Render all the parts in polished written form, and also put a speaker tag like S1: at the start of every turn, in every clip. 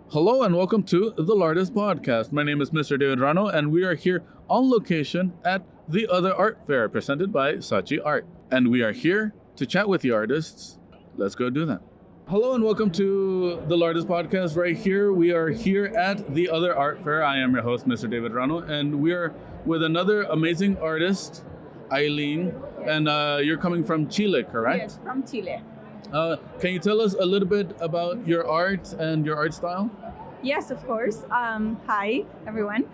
S1: Hello and welcome to the LAArtist Podcast. My name is Mr. David Rano and we are here on location at the Other Art Fair presented by Saatchi Art. And we are here to chat with the artists. Let's go do that. Hello and welcome to the LAArtist Podcast. Right here, we are here at the Other Art Fair. I am your host, Mr. David Rano, and we are with another amazing artist, Eileen. And you're coming from Chile, correct?
S2: Yes, from Chile.
S1: Can you tell us a little bit about your art and your art style?
S2: Yes, of course. Hi, everyone.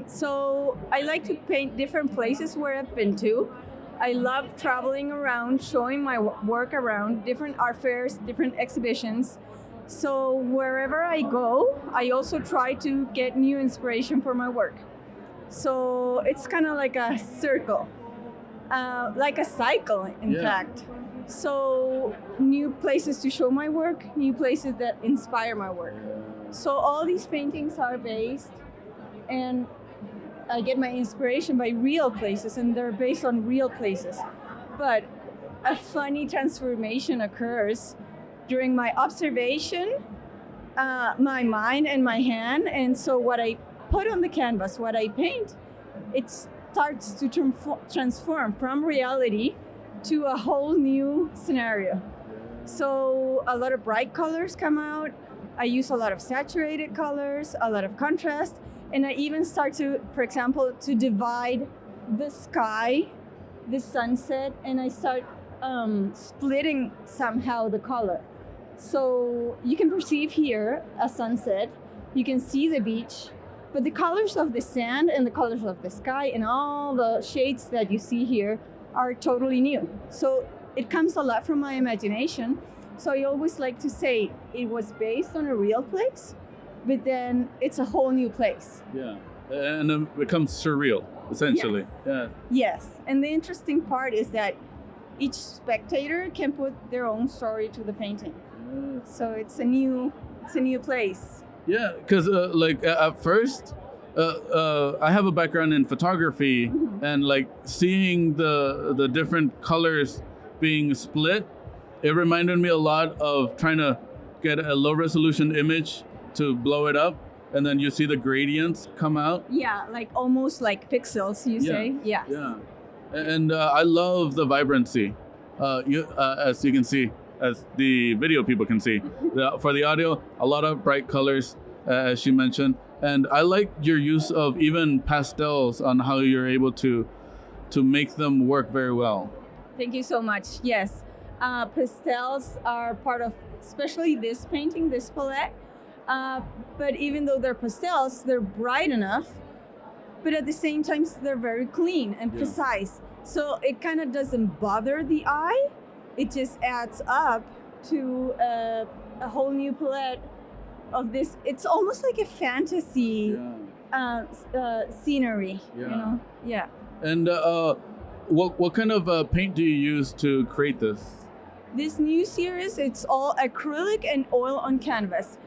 S2: So I like to paint different places where I've been to. I love traveling around, showing my work around different art fairs, different exhibitions. So wherever I go, I also try to get new inspiration for my work. So it's kind of like a circle, like a cycle, in fact. So new places to show my work, new places that inspire my work. So all these paintings are based, and I get my inspiration by real places, and they're based on real places. But a funny transformation occurs during my observation, my mind and my hand. And so what I put on the canvas, what I paint, it starts to transform from reality to a whole new scenario. So a lot of bright colors come out. I use a lot of saturated colors, a lot of contrast, and I even start to, for example, to divide the sky, the sunset, and I start splitting somehow the color. So you can perceive here a sunset, you can see the beach, but the colors of the sand and the colors of the sky and all the shades that you see here are totally new. So it comes a lot from my imagination. So I always like to say it was based on a real place, but then it's a whole new place.
S1: Yeah, and it becomes surreal, essentially.
S2: Yes. Yes, and the interesting part is that each spectator can put their own story to the painting. So it's a new place.
S1: Yeah, because at first, I have a background in photography, and like seeing the different colors being split, it reminded me a lot of trying to get a low resolution image to blow it up, and then you see the gradients come out.
S2: Yeah, like almost like pixels, you say. Yes.
S1: Yeah, and I love the vibrancy. As you can see, as the video people can see, for the audio, a lot of bright colors, as she mentioned. And I like your use of even pastels on how you're able to make them work very well.
S2: Thank you so much. Yes, pastels are part of, especially this painting, this palette. But even though they're pastels, they're bright enough, but at the same time, they're very clean and precise. So it kind of doesn't bother the eye. It just adds up to a whole new palette of this. It's almost like a fantasy scenery, you know? Yeah.
S1: And what kind of paint do you use to create this?
S2: This new series, it's all acrylic and oil on canvas.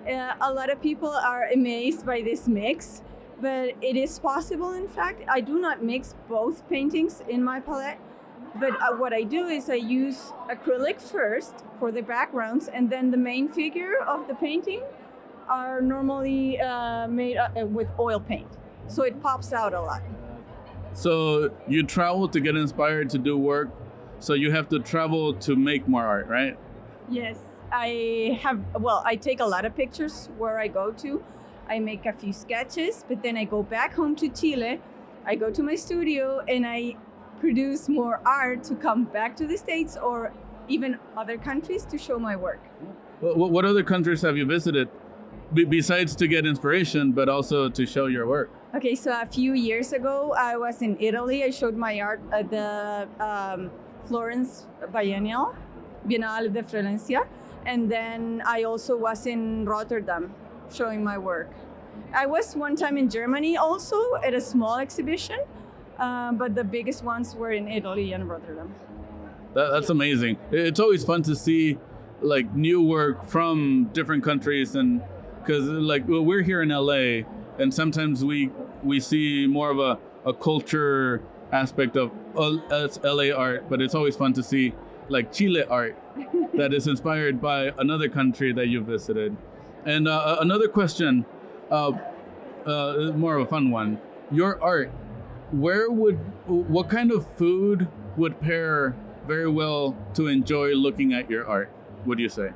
S2: A lot of people are amazed by this mix, but it is possible. In fact, I do not mix both paintings in my palette, but what I do is I use acrylic first for the backgrounds, and then the main figure of the painting are normally made with oil paint. So it pops out a lot.
S1: So you travel to get inspired to do work, so you have to travel to make more art, right?
S2: Yes, I take a lot of pictures where I go to. I make a few sketches, but then I go back home to Chile. I go to my studio and I produce more art to come back to the States or even other countries to show my work.
S1: What other countries have you visited besides to get inspiration, but also to show your work?
S2: Okay, so a few years ago, I was in Italy. I showed my art at the Florence Biennial de Florencia. And then I also was in Rotterdam showing my work. I was one time in Germany also at a small exhibition, but the biggest ones were in Italy and Rotterdam.
S1: That's amazing. It's always fun to see like new work from different countries, and because we're here in LA, and sometimes we see more of a culture aspect of it's LA art, but it's always fun to see like Chile art that is inspired by another country that you visited. And another question, more of a fun one. Your art, what kind of food would pair very well to enjoy looking at your art, would you say?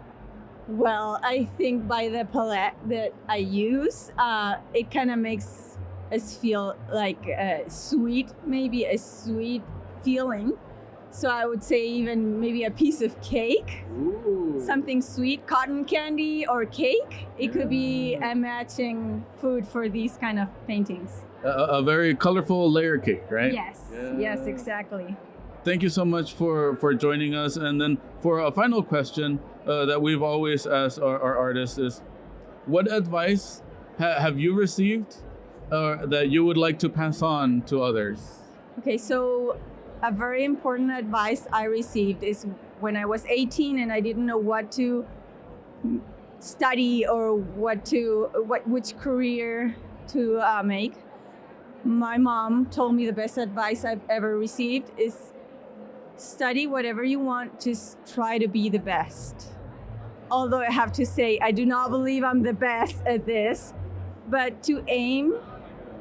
S2: Well, I think by the palette that I use, it kind of makes us feel like sweet, maybe a sweet feeling. So I would say even maybe a piece of cake, something sweet, cotton candy or cake. It could be a matching food for these kind of paintings.
S1: A very colorful layer cake, right?
S2: Yes, yes, exactly.
S1: Thank you so much for joining us. And then for a final question that we've always asked our artists is, what advice have you received that you would like to pass on to others?
S2: Okay, so a very important advice I received is when I was 18 and I didn't know what to study or which career to make. My mom told me the best advice I've ever received is study whatever you want, just try to be the best. Although I have to say, I do not believe I'm the best at this, but to aim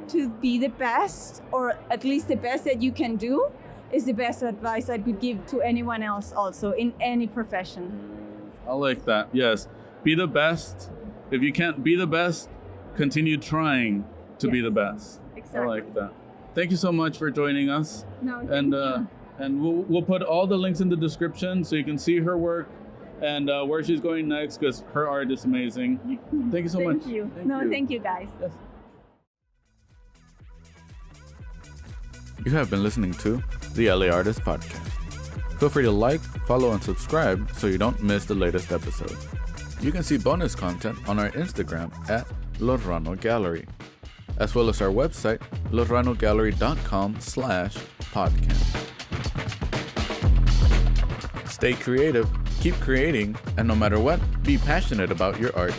S2: to be the best, or at least the best that you can do, is the best advice I could give to anyone else also in any profession.
S1: I like that. Yes. Be the best. If you can't be the best, continue trying to be the best.
S2: Exactly.
S1: I like that. Thank you so much for joining us.
S2: No, thank you.
S1: And we'll put all the links in the description so you can see her work and where she's going next, because her art is amazing. Thank you so much.
S2: Thank you. Thank you guys.
S1: Yes.
S3: You have been listening to the LAArtist Podcast. Feel free to like, follow, and subscribe so you don't miss the latest episode. You can see bonus content on our Instagram at Lorano Gallery, as well as our website, loranogallery.com/podcast. Stay creative, keep creating, and no matter what, be passionate about your art.